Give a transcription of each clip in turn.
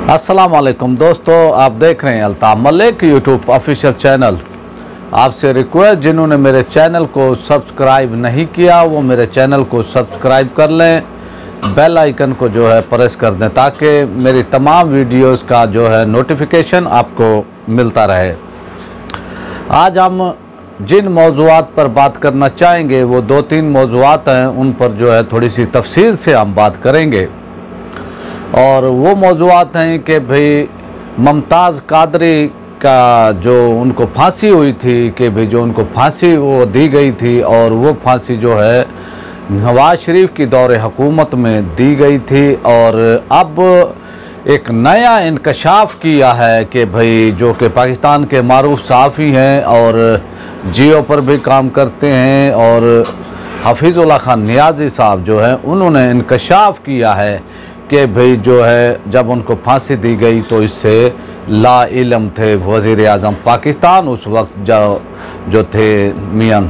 अस्सलाम वालेकुम दोस्तों, आप देख रहे हैं Altaf Malik YouTube official channel. आपसे रिक्वेस्ट, जिन्होंने मेरे चैनल को सब्सक्राइब नहीं किया वो मेरे चैनल को सब्सक्राइब कर लें, बेल आइकन को जो है प्रेस कर दें ताकि मेरी तमाम वीडियोस का जो है नोटिफिकेशन आपको मिलता रहे। आज हम जिन मौज़ूआत पर बात करना चाहेंगे वो दो तीन मौज़ूआत हैं, उन पर जो है थोड़ी सी तफसील से हम बात करेंगे। और वो मौज़ूआत हैं कि भाई मुमताज़ कादरी का जो उनको फांसी हुई थी, कि भाई जो उनको फांसी वो दी गई थी और वो फांसी जो है नवाज़ शरीफ की दौरे हुकूमत में दी गई थी। और अब एक नया इंकशाफ किया है कि भाई जो कि पाकिस्तान के मारूफ सहाफ़ी हैं और जियो पर भी काम करते हैं, और हफीज़ुल्लाह खान नियाज़ी साहब जो हैं उन्होंने इंकशाफ किया है कि भाई जो है जब उनको फांसी दी गई तो इससे ला इल्म थे वज़ीर आज़म पाकिस्तान उस वक्त जो थे मियां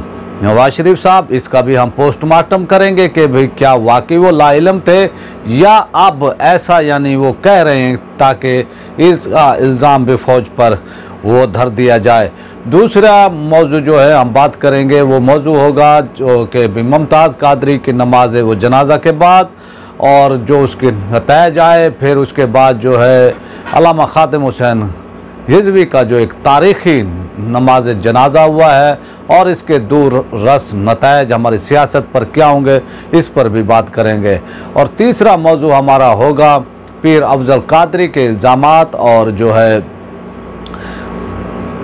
नवाज़ शरीफ साहब। इसका भी हम पोस्टमार्टम करेंगे कि भाई क्या वाकई वो ला इल्म थे या अब ऐसा यानी वो कह रहे हैं ताकि इसका इल्ज़ाम भी फ़ौज पर वो धर दिया जाए। दूसरा मौजू जो है हम बात करेंगे वो मौजू होगा जो कि मुमताज़ कादरी की नमाज वो जनाजा के बाद और जो उसके नताइज आए, फिर उसके बाद जो है अल्लामा ख़ातिम हुसैन हिज़्वी का जो एक तारीख़ी नमाज जनाजा हुआ है और इसके दूर रस नताइज हमारी सियासत पर क्या होंगे, इस पर भी बात करेंगे। और तीसरा मौजू हमारा होगा पीर अफजल कादरी के इल्ज़ामात और जो है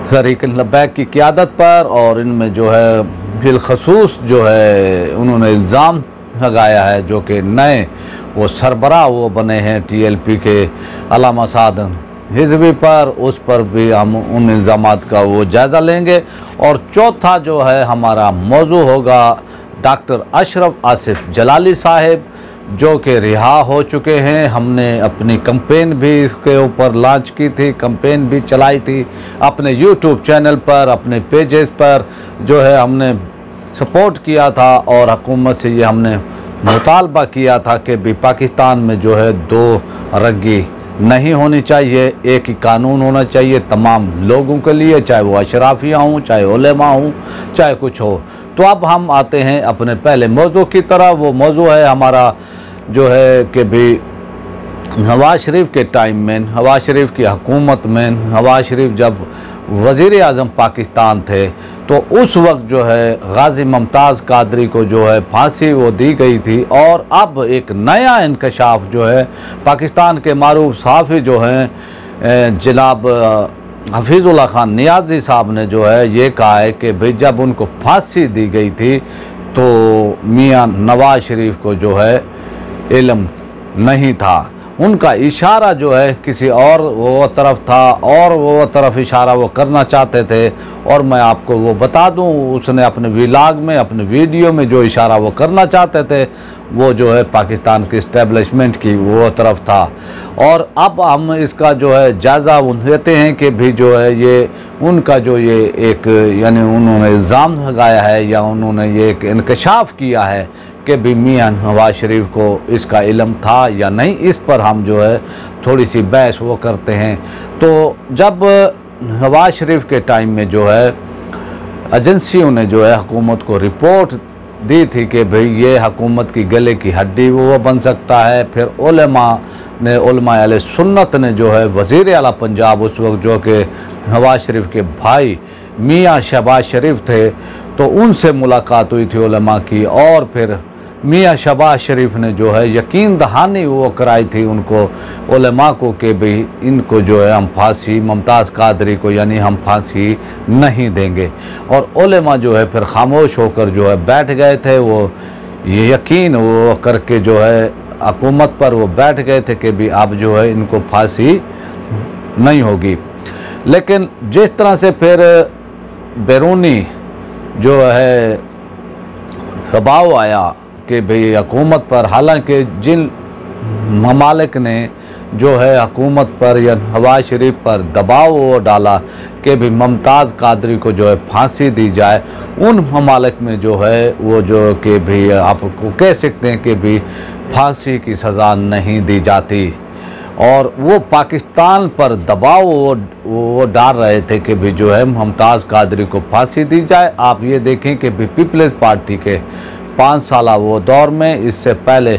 तहरीक लब्बैक की क़ियादत पर, और इनमें जो है बिलखसूस जो है उन्होंने इल्ज़ाम लगाया है जो कि नए वो सरबराह वो बने हैं TLP के अल्लामा साद हिज़्वी पर, उस पर भी हम उन इल्ज़ामात का वो जायज़ा लेंगे। और चौथा जो है हमारा मौजू होगा डॉक्टर अशरफ आसिफ जलाली साहब जो कि रिहा हो चुके हैं। हमने अपनी कैंपेन भी इसके ऊपर लॉन्च की थी, कैंपेन भी चलाई थी अपने YouTube चैनल पर, अपने पेजेस पर जो है हमने सपोर्ट किया था और हुकूमत से ये हमने मुतालबा किया था कि भी पाकिस्तान में जो है दो रंगी नहीं होनी चाहिए, एक ही कानून होना चाहिए तमाम लोगों के लिए, चाहे वो अशराफिया हों, चाहे उलेमा हों, चाहे कुछ हो। तो अब हम आते हैं अपने पहले मौजू की तरह। वो मौजू है हमारा जो है कि भी नवाज़ शरीफ के टाइम में, नवाज़ शरीफ की हुकूमत में, नवाज़ शरीफ जब वज़ीर आज़म पाकिस्तान थे तो उस वक्त जो है गाज़ी मुमताज़ कादरी को जो है फांसी वो दी गई थी। और अब एक नया इंकशाफ जो है पाकिस्तान के मारूफ सहाफ़ी जो हैं जनाब हफीज़ुल्लाह खान नियाज़ी साहब ने जो है ये कहा है कि भाई जब उनको फांसी दी गई थी तो मियां नवाज़ शरीफ को जो है इल्म नहीं था, उनका इशारा जो है किसी और वो तरफ था और वो तरफ इशारा वो करना चाहते थे। और मैं आपको वो बता दूं उसने अपने व्लॉग में, अपने वीडियो में जो इशारा वो करना चाहते थे वो जो है पाकिस्तान की इस्टेब्लिशमेंट की वो तरफ था। और अब हम इसका जो है जायज़ा लेते हैं कि भी जो है ये उनका जो ये एक यानी उन्होंने इल्ज़ाम लगाया है या उन्होंने ये एक इंकशाफ किया है कि भी मियां नवाज़ शरीफ को इसका इल्म था या नहीं, इस पर हम जो है थोड़ी सी बहस वो करते हैं। तो जब नवाज़ शरीफ के टाइम में जो है एजेंसियों ने जो है हुकूमत को रिपोर्ट दी थी कि भाई ये हुकूमत की गले की हड्डी वो बन सकता है, फिर उलेमा ने, उलमा अहले सुन्नत ने जो है वज़ीर आला पंजाब उस वक्त जो कि नवाज़ शरीफ के भाई मियां शहबाज शरीफ थे तो उनसे मुलाकात हुई थी उलमा की, और फिर मियां शहबाज शरीफ ने जो है यकीन दहानी वो कराई थी उनको उलमा को कि भाई इनको जो है हम फांसी मुमताज़ कादरी को यानी हम फांसी नहीं देंगे। और उलमा जो है फिर खामोश होकर जो है बैठ गए थे, वो ये यकीन वो करके जो है हुकूमत पर वो बैठ गए थे कि भी अब जो है इनको फांसी नहीं होगी। लेकिन जिस तरह से फिर बैरूनी जो है दबाव आया कि भाई हुकूमत पर, हालांकि जिन ममालिक ने जो है हुकूमत पर या नवाज़ शरीफ पर दबाव वो डाला कि भी मुमताज़ कादरी को जो है फांसी दी जाए, उन ममालिक में जो है वो जो कि भी आपको कह सकते हैं कि भी फांसी की सज़ा नहीं दी जाती। और वो पाकिस्तान पर दबाव वो डाल रहे थे कि भी जो है मुमताज़ कादरी को फांसी दी जाए। आप ये देखें कि भी पीपल्स पार्टी के 5 साल वो दौर में, इससे पहले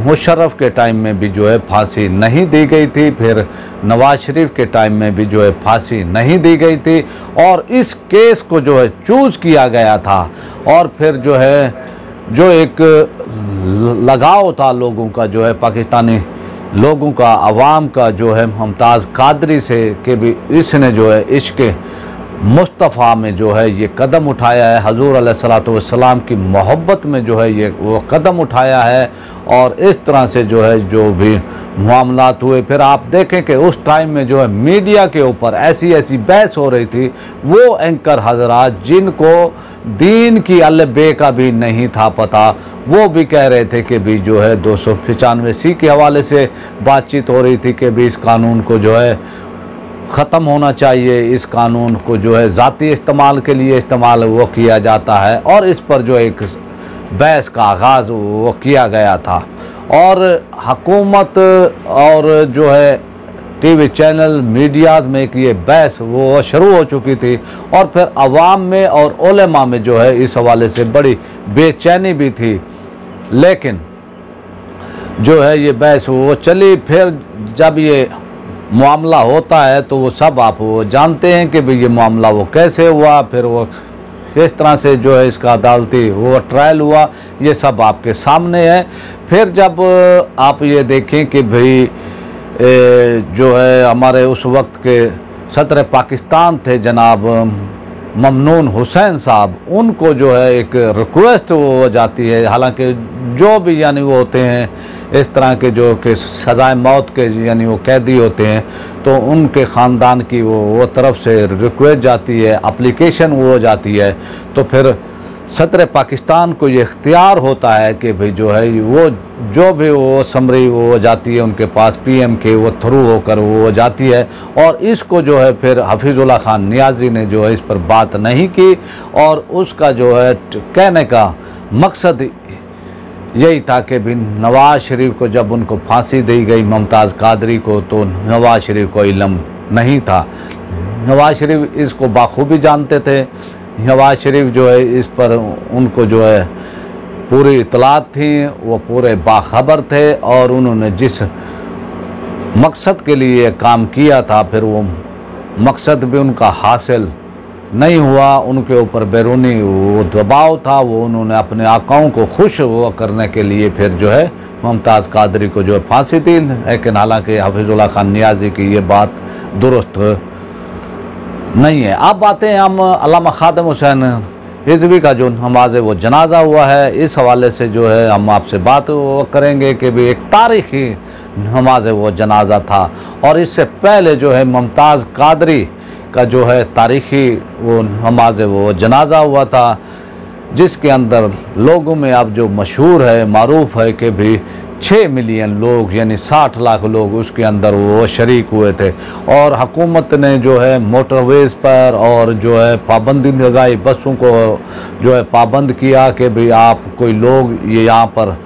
मुशर्रफ के टाइम में भी जो है फांसी नहीं दी गई थी, फिर नवाज शरीफ के टाइम में भी जो है फांसी नहीं दी गई थी, और इस केस को जो है चूज़ किया गया था। और फिर जो है जो एक लगाव था लोगों का, जो है पाकिस्तानी लोगों का, अवाम का जो है मुमताज़ कादरी से, कि भी इसने जो है इश्क़ मुस्तफ़ा में जो है ये कदम उठाया है, हजूर अलैहिस्सलातु वस्सलाम की मोहब्बत में जो है ये वो कदम उठाया है। और इस तरह से जो है जो भी मामलात हुए, फिर आप देखें कि उस टाइम में जो है मीडिया के ऊपर ऐसी ऐसी बहस हो रही थी, वो एंकर हजरात जिनको दीन की अल-बे का भी नहीं था पता, वो भी कह रहे थे कि भी जो है 295C के हवाले से बातचीत हो रही थी कि भी इस कानून को जो है ख़त्म होना चाहिए, इस कानून को जो है ज़ाती इस्तेमाल के लिए इस्तेमाल वो किया जाता है। और इस पर जो एक बहस का आगाज़ वो किया गया था, और हुकूमत और जो है टीवी चैनल मीडियाज़ में एक ये बहस वो शुरू हो चुकी थी, और फिर अवाम में और उलेमा में जो है इस हवाले से बड़ी बेचैनी भी थी। लेकिन जो है ये बहस वो चली, फिर जब ये मामला होता है तो वो सब आप वो जानते हैं कि भाई ये मामला वो कैसे हुआ, फिर वो किस तरह से जो है इसका अदालती वो ट्रायल हुआ, ये सब आपके सामने है। फिर जब आप ये देखें कि भाई जो है हमारे उस वक्त के सदर पाकिस्तान थे जनाब ममनून हुसैन साहब, उनको जो है एक रिक्वेस्ट वो जाती है, हालांकि जो भी यानी वो होते हैं इस तरह के जो कि सज़ाए मौत के यानी वो कैदी होते हैं, तो उनके ख़ानदान की वो तरफ से रिक्वेस्ट जाती है, एप्लीकेशन वो जाती है, तो फिर सदर पाकिस्तान को ये इख्तियार होता है कि भाई जो है वो जो भी वो समरी वो जाती है उनके पास, PM के वो थ्रू होकर वो जाती है। और इसको जो है फिर हफीज़ुल्लाह खान नियाज़ी ने जो है इस पर बात नहीं की, और उसका जो है कहने का मकसद यही था कि भी नवाज शरीफ को जब उनको फांसी दी गई मुमताज़ कादरी को, तो नवाज शरीफ को इल्म नहीं था। नवाज शरीफ इसको बाखूबी जानते थे, नवाज शरीफ जो है इस पर उनको जो है पूरी इतलात थी, वो पूरे बाखबर थे, और उन्होंने जिस मकसद के लिए काम किया था फिर वो मकसद भी उनका हासिल नहीं हुआ। उनके ऊपर बैरूनी वो दबाव था, वो उन्होंने अपने आकाओं को खुश वो करने के लिए फिर जो है मुमताज़ कादरी को जो है फांसी दी। लेकिन हालांकि हफीज़ुल्लाह खान नियाज़ी की ये बात दुरुस्त नहीं है। अब बातें हम अल्लामा खादिम हुसैन रिजवी का जो नमाज वो जनाजा हुआ है, इस हवाले से जो है हम आपसे बात वो करेंगे कि भी एक तारीख़ी नमाज वो जनाजा था, और इससे पहले जो है मुमताज़ कादरी का जो है तारीख़ी वो नमाज वो जनाजा हुआ था, जिसके अंदर लोगों में अब जो मशहूर है मारूफ है कि भी 6 मिलियन लोग यानी 60 लाख लोग उसके अंदर वो शरीक हुए थे। और हुकूमत ने जो है मोटरवेज़ पर और जो है पाबंदी लगाई, बसों को जो है पाबंद किया कि भाई आप कोई लोग ये यहाँ पर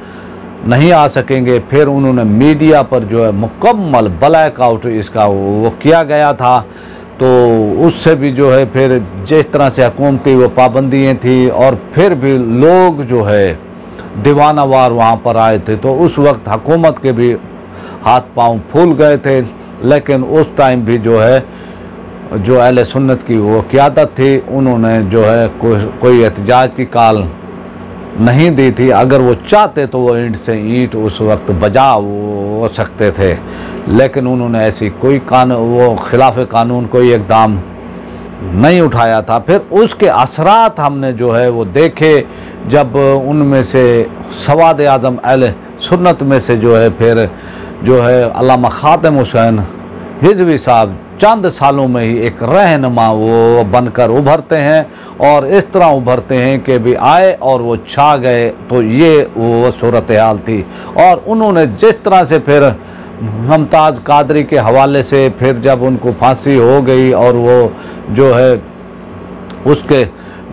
नहीं आ सकेंगे। फिर उन्होंने मीडिया पर जो है मुकम्मल ब्लैकआउट इसका वो किया गया था, तो उससे भी जो है फिर जिस तरह से हुकूमती वो पाबंदियाँ थी, और फिर भी लोग जो है दीवानावार वहाँ पर आए थे, तो उस वक्त हुकूमत के भी हाथ पांव फूल गए थे। लेकिन उस टाइम भी जो है जो अहले सुन्नत की वो क़यादत थी, उन्होंने जो है कोई एहतजाज की कॉल नहीं दी थी। अगर वो चाहते तो वो ईंट से ईंट उस वक्त बजा वो सकते थे, लेकिन उन्होंने ऐसी कोई वो खिलाफ कानून कोई इक़दाम नहीं उठाया था। फिर उसके असरात हमने जो है वो देखे, जब उनमें से सवाद आज़म अहले सुन्नत में से जो है फिर जो है अल्लामा खादिम हुसैन रिजवी साहब चंद सालों में ही एक रहनुमा वो बनकर उभरते हैं, और इस तरह उभरते हैं कि भी आए और वो छा गए। तो ये वो सूरत हाल थी, और उन्होंने जिस तरह से फिर मुमताज़ कादरी के हवाले से फिर जब उनको फांसी हो गई और वो जो है उसके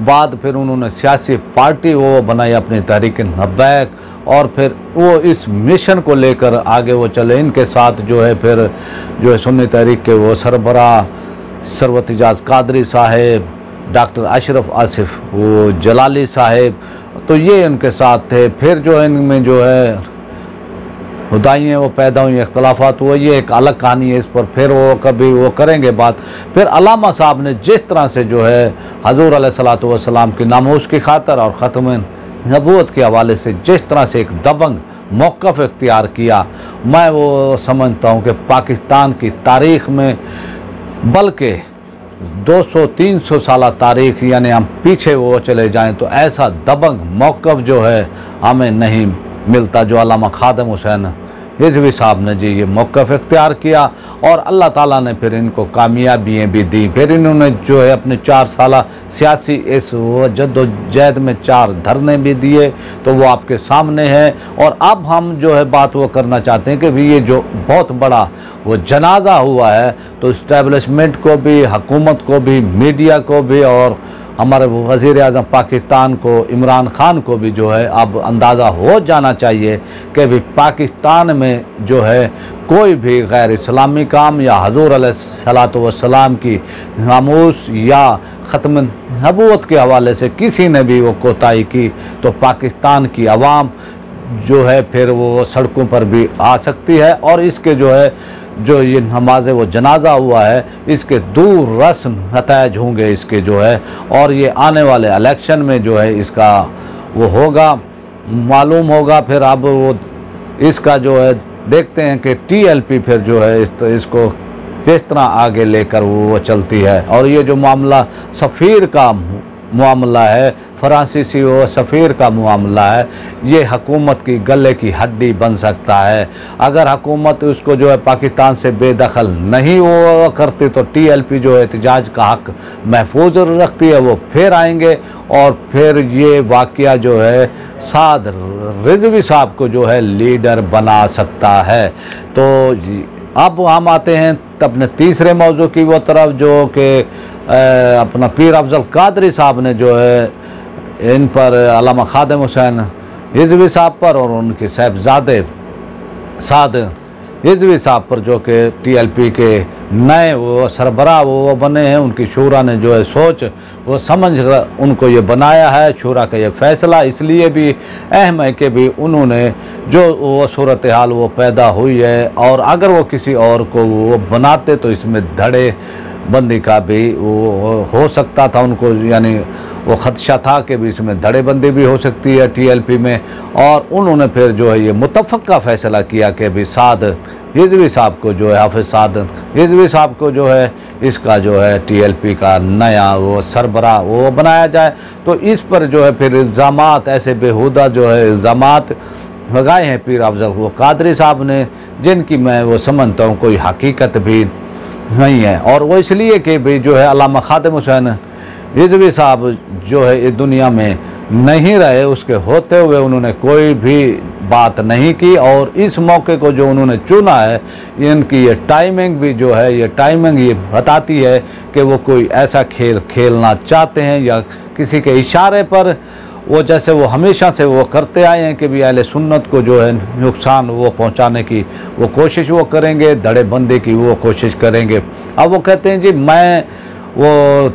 बाद फिर उन्होंने सियासी पार्टी वो बनाई अपनी तहरीक लब्बैक, और फिर वो इस मिशन को लेकर आगे वो चले। इनके साथ जो है फिर जो है सुन्नी तहरीक के वो सरबराह सरवत इजाज कादरी साहेब, डॉक्टर अशरफ आसिफ वो जलाली साहेब, तो ये इनके साथ थे। फिर जो है इनमें जो है हुदाइयाँ वो पैदा हुई, इख्तलाफात हुए, ये एक अलग कहानी है, इस पर फिर वो कभी वो करेंगे बात। फिर अल्लामा साहब ने जिस तरह से जो है हजूर अलैहिस्सलातु वस्सलाम की नामूस की खातर और ख़त्म नबूवत के हवाले से जिस तरह से एक दबंग मौक़िफ़ इख्तियार किया, मैं वो समझता हूँ कि पाकिस्तान की तारीख़ में, बल्कि 200-300 साल तारीख़ यानी हम पीछे वो चले जाएं तो ऐसा दबंग मौक़िफ़ जो है हमें नहीं मिलता जो अल्लामा खादिम हुसैन रिज़वी साहब ने जी ये मौक़िफ़ इख्तियार किया। और अल्लाह ताला ने फिर इनको कामयाबियाँ भी दी। फिर इन्होंने जो है अपने 4 साल सियासी इस जद्दोजहद में 4 धरने भी दिए, तो वो आपके सामने है। और अब हम जो है बात वो करना चाहते हैं कि भी ये जो बहुत बड़ा वो जनाजा हुआ है, तो इस्टेब्लिशमेंट को भी, हुकूमत को भी, मीडिया को भी, और हमारे वज़ीर आज़म पाकिस्तान को इमरान खान को भी जो है अब अंदाज़ा हो जाना चाहिए कि भी पाकिस्तान में जो है कोई भी गैर इस्लामी काम या हजूर अलैहिस्सलातु वस्सलाम की नामूस या ख़त्म नबूवत के हवाले से किसी ने भी वो कोताही की तो पाकिस्तान की आवाम जो है फिर वो सड़कों पर भी आ सकती है। और इसके जो है जो ये नमाज वो जनाजा हुआ है, इसके दूर रस्म नतायज होंगे इसके जो है, और ये आने वाले इलेक्शन में जो है इसका वो होगा, मालूम होगा। फिर अब वो इसका जो है देखते हैं कि TLP फिर जो है इसको किस तरह आगे लेकर वो चलती है। और ये जो मामला सफ़ीर का मामला है, फ्रांसीसी वो सफ़ीर का मामला है, ये हुकूमत की गले की हड्डी बन सकता है। अगर हुकूमत उसको जो है पाकिस्तान से बेदखल नहीं वो करती तो TLP जो है एहतजाज का हक महफूज रखती है, वो फिर आएंगे और फिर ये वाक़या जो है साद रिज़वी साहब को जो है लीडर बना सकता है। तो अब हम आते हैं अपने तीसरे मौजू की वो तरफ जो कि अपना पीर अफजल कादरी साहब ने जो है इन पर अल्लामा खादिम हुसैन रिज़वी साहब पर और उनके साहबजादे साद रिज़वी साहब पर जो कि TLP के नए वो सरबराह वो बने हैं, उनकी शूरा ने जो है सोच वो समझ उनको ये बनाया है। शूरा का ये फ़ैसला इसलिए भी अहम है कि भी उन्होंने जो वो सूरत हाल वो पैदा हुई है, और अगर वो किसी और को वो बनाते तो इसमें धड़े बंदी का भी वो हो सकता था उनको, यानी वो ख़दशा था कि भी इसमें धड़ेबंदी भी हो सकती है TLP में। और उन्होंने फिर जो है ये मुतफ़क़ा फ़ैसला किया कि भी साद रिज़वी साहब को जो है, हाफ़िज़ साद रिज़वी साहब को जो है इसका जो है TLP का नया वो सरबराह वो बनाया जाए। तो इस पर जो है फिर इल्ज़ामात ऐसे बेहुदा जो है इल्ज़ामात लगाए हैं पीर अफजल वो कादरी साहब ने, जिनकी मैं वो समझता हूँ कोई हकीकत भी नहीं है। और वो इसलिए कि भी जो है अल्लामा खादिम हुसैन रिज़वी साहब जो है इस दुनिया में नहीं रहे, उसके होते हुए उन्होंने कोई भी बात नहीं की। और इस मौके को जो उन्होंने चुना है, इनकी ये टाइमिंग भी जो है, ये टाइमिंग ये बताती है कि वो कोई ऐसा खेल खेलना चाहते हैं या किसी के इशारे पर वो जैसे वो हमेशा से वो करते आए हैं कि भी अहले सुन्नत को जो है नुकसान वो पहुंचाने की वो कोशिश वो करेंगे, धड़ेबंदी की वो कोशिश करेंगे। अब वो कहते हैं जी मैं वो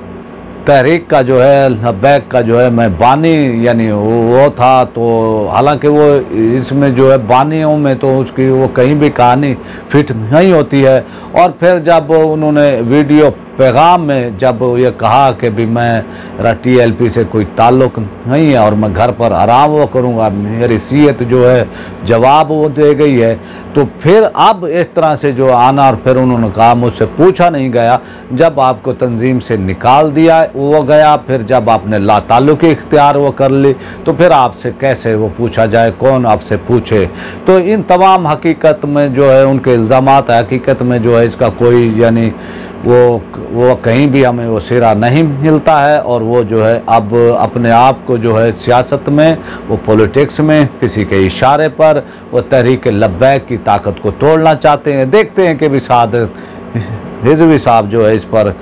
तहरीक का जो है लब्बैक का जो है मैं बानी यानी वो था, तो हालांकि वो इसमें जो है बानियों में तो उसकी वो कहीं भी कहानी फिट नहीं होती है। और फिर जब उन्होंने वीडियो पैगाम में जब ये कहा कि भी मेरा TLP से कोई ताल्लुक़ नहीं है और मैं घर पर आराम वो करूँगा, मेरी सीयत जो है जवाब वो दे गई है, तो फिर अब इस तरह से जो आना। और फिर उन्होंने कहा मुझसे पूछा नहीं गया, जब आपको तंजीम से निकाल दिया वो गया, फिर जब आपने लाताल्लुक़ी इख्तियार वो कर ली तो फिर आपसे कैसे वो पूछा जाए, कौन आपसे पूछे। तो इन तमाम हकीकत में जो है उनके इल्ज़ामात हकीकत में जो है इसका कोई यानी वो कहीं भी हमें वो सिरा नहीं मिलता है। और वो जो है अब अपने आप को जो है सियासत में वो पॉलिटिक्स में किसी के इशारे पर वो तहरीक लब्बैक की ताकत को तोड़ना चाहते हैं। देखते हैं कि भी साद रिज़वी साहब जो है इस पर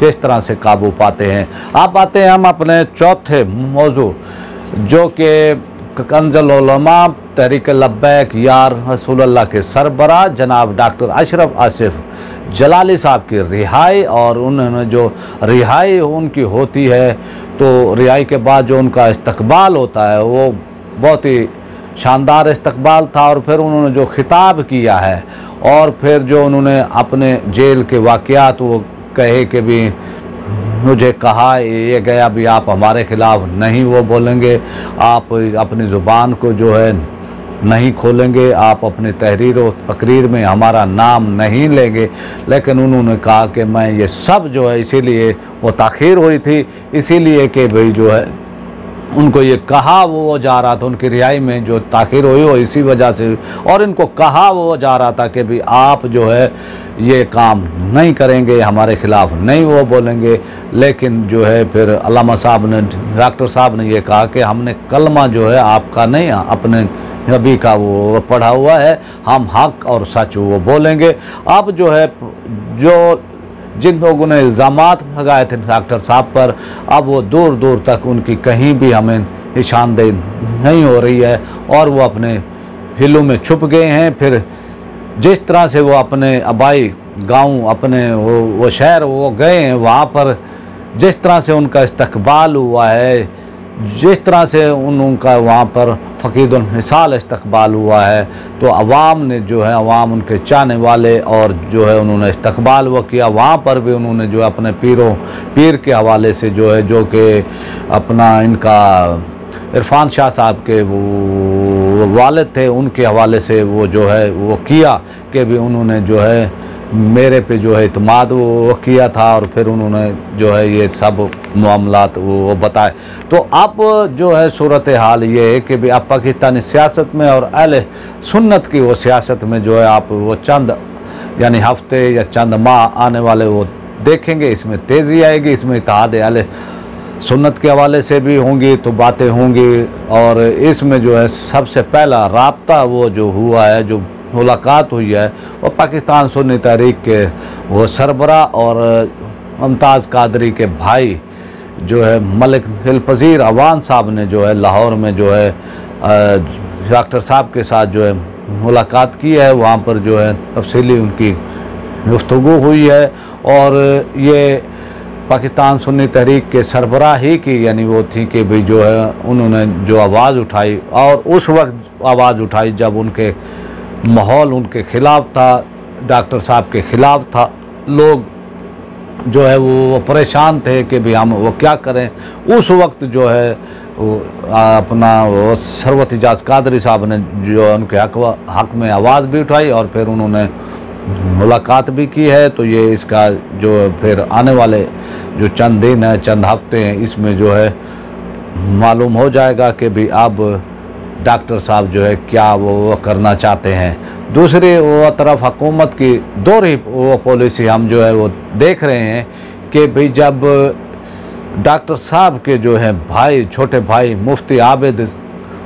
किस तरह से काबू पाते हैं। आप आते हैं हम अपने चौथे मौजू जो कि कंजुल उलमा तहरीक लब्बैक यार रसूलुल्लाह के सरबराह जनाब डॉक्टर अशरफ आसिफ जलाली साहब की रिहाई, और उन्होंने जो रिहाई उनकी होती है तो रिहाई के बाद जो उनका इस्तकबाल होता है वो बहुत ही शानदार इस्तकबाल था। और फिर उन्होंने जो खिताब किया है और फिर जो उन्होंने अपने जेल के वाक़यात वो कहे कि भी मुझे कहा ये गया भी आप हमारे ख़िलाफ़ नहीं वो बोलेंगे, आप अपनी ज़ुबान को जो है नहीं खोलेंगे, आप अपनी तहरीर और तकरीर में हमारा नाम नहीं लेंगे। लेकिन उन्होंने कहा कि मैं ये सब जो है, इसीलिए वो ताख़ीर हुई थी, इसीलिए कि भाई जो है उनको ये कहा वो जा रहा था, उनकी रिहाई में जो ताख़ीर हुई वो इसी वजह से, और इनको कहा वो जा रहा था कि भी आप जो है ये काम नहीं करेंगे, हमारे ख़िलाफ़ नहीं वो बोलेंगे। लेकिन जो है फिर अल्लामा साहब ने, डॉक्टर साहब ने ये कहा कि हमने कलमा जो है आपका नहीं अपने नबी का वो पढ़ा हुआ है, हम हक़ और सच वो बोलेंगे। अब जो है जो जिन लोगों ने इल्ज़ामात लगाए थे डॉक्टर साहब पर, अब वो दूर दूर तक उनकी कहीं भी हमें निशानदेही नहीं हो रही है और वो अपने हिलों में छुप गए हैं। फिर जिस तरह से वो अपने आबाई गांव, अपने वो शहर वो गए हैं, वहाँ पर जिस तरह से उनका इस्तकबाल हुआ है, जिस तरह से उनका वहाँ पर फ़कीदुल मिसाल इस्तकबाल हुआ है, तो अवाम ने जो है, अवाम उनके चाहने वाले, और जो है उन्होंने इस्तकबाल वो किया। वहाँ पर भी उन्होंने जो अपने पीर के हवाले से जो है, जो कि अपना इनका इरफान शाह साहब के वो वालिद थे, उनके हवाले से वो जो है वो किया कि भी उन्होंने जो है मेरे पे जो है इत्माद वो किया था, और फिर उन्होंने जो है ये सब मामलात वो बताए। तो अब जो है सूरत हाल ये है कि भी आप पाकिस्तानी सियासत में और अहले सुन्नत की वो सियासत में जो है आप वो चंद यानी हफ्ते या चंद माह आने वाले वो देखेंगे, इसमें तेज़ी आएगी, इसमें इत्तेहाद अहले सुन्नत के हवाले से भी होंगी तो बातें होंगी। और इसमें जो है सबसे पहला राब्ता वो जो हुआ है, जो मुलाकात हुई है, वो पाकिस्तान सुन्नी तहरीक के वो सरबराह और मुमताज़ कादरी के भाई जो है मलिक दिलपज़ीर अवान साहब ने जो है लाहौर में जो है डॉक्टर साहब के साथ जो है मुलाकात की है। वहाँ पर जो है तफसीली उनकी गुफ्तगू हुई है, और ये पाकिस्तान सुन्नी तहरीक के सरबराह ही की यानी वो थी कि भाई जो है उन्होंने जो आवाज़ उठाई, और उस वक्त आवाज़ उठाई जब उनके माहौल उनके ख़िलाफ़ था, डॉक्टर साहब के ख़िलाफ़ था, लोग जो है वो परेशान थे कि भी हम वो क्या करें। उस वक्त जो है वो अपना वो सरवत इजाज़ कादरी साहब ने जो उनके हक़ में आवाज़ भी उठाई, और फिर उन्होंने मुलाकात भी की है। तो ये इसका जो फिर आने वाले जो चंद दिन हैं, चंद हफ्ते हैं, इसमें जो है मालूम हो जाएगा कि भी अब डॉक्टर साहब जो है क्या वो करना चाहते हैं। दूसरी वो तरफ हुकूमत की दोहरी वो पॉलिसी हम जो है वो देख रहे हैं कि भाई जब डॉक्टर साहब के जो है भाई, छोटे भाई मुफ्ती आबिद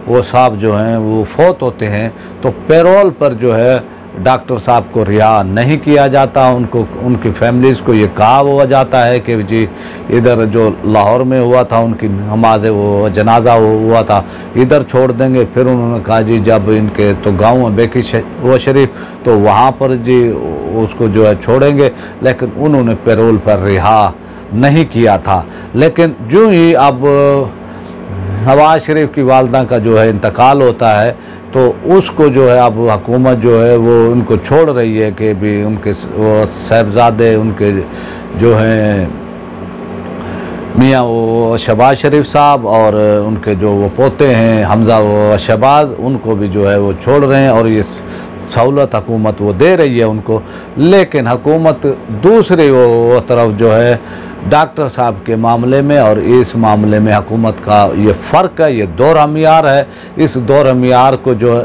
वो साहब जो हैं वो फौत होते हैं, तो पैरोल पर जो है डॉक्टर साहब को रिहा नहीं किया जाता। उनको, उनकी फैमिलीज़ को ये कहा हुआ जाता है कि जी इधर जो लाहौर में हुआ था उनकी नमाज वो जनाजा हुआ था, इधर छोड़ देंगे। फिर उन्होंने कहा जी जब इनके तो गांव में बेकी वो शरीफ, तो वहाँ पर जी उसको जो है छोड़ेंगे। लेकिन उन्होंने पैरोल पर रिहा नहीं किया था। लेकिन जो ही अब नवाज शरीफ की वालदा का जो है इंतकाल होता है, तो उसको जो है अब हुकूमत जो है वो उनको छोड़ रही है कि भी उनके वो साहबजादे उनके जो हैं मियाँ वो शहबाज शरीफ साहब और उनके जो वो पोते हैं हमज़ा वो शहबाज, उनको भी जो है वो छोड़ रहे हैं, और ये सहूलत हुकूमत वो दे रही है उनको। लेकिन हुकूमत दूसरी वो तरफ जो है डॉक्टर साहब के मामले में और इस मामले में हुकूमत का ये फ़र्क है, ये दोहरा मियार है। इस दोहरा मियार को जो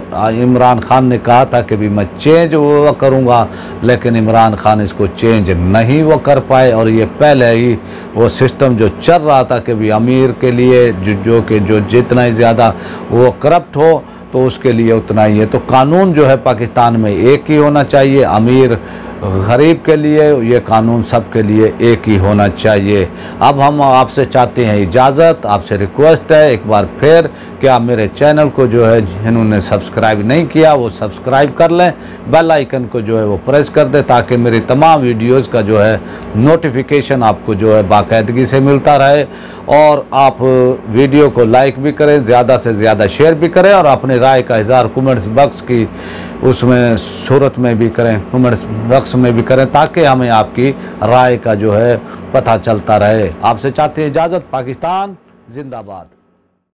इमरान खान ने कहा था कि भी मैं चेंज वो करूँगा, लेकिन इमरान खान इसको चेंज नहीं वो कर पाए। और ये पहले ही वो सिस्टम जो चल रहा था कि भी अमीर के लिए जो जितना ही ज़्यादा वो करप्ट हो तो उसके लिए उतना ही है। तो कानून जो है पाकिस्तान में एक ही होना चाहिए, अमीर गरीब के लिए ये कानून सबके लिए एक ही होना चाहिए। अब हम आपसे चाहते हैं इजाज़त, आपसे रिक्वेस्ट है एक बार फिर कि आप मेरे चैनल को जो है जिन्होंने सब्सक्राइब नहीं किया वो सब्सक्राइब कर लें, बेल आइकन को जो है वो प्रेस कर दें ताकि मेरी तमाम वीडियोस का जो है नोटिफिकेशन आपको जो है बाकायदगी से मिलता रहे। और आप वीडियो को लाइक भी करें, ज़्यादा से ज़्यादा शेयर भी करें और अपनी राय का इज़हार कमेंट्स बॉक्स की उसमें सूरत में भी करें, कमेंट्स बॉक्स में भी करें ताकि हमें आपकी राय का जो है पता चलता रहे। आपसे चाहते हैं इजाज़त। पाकिस्तान जिंदाबाद।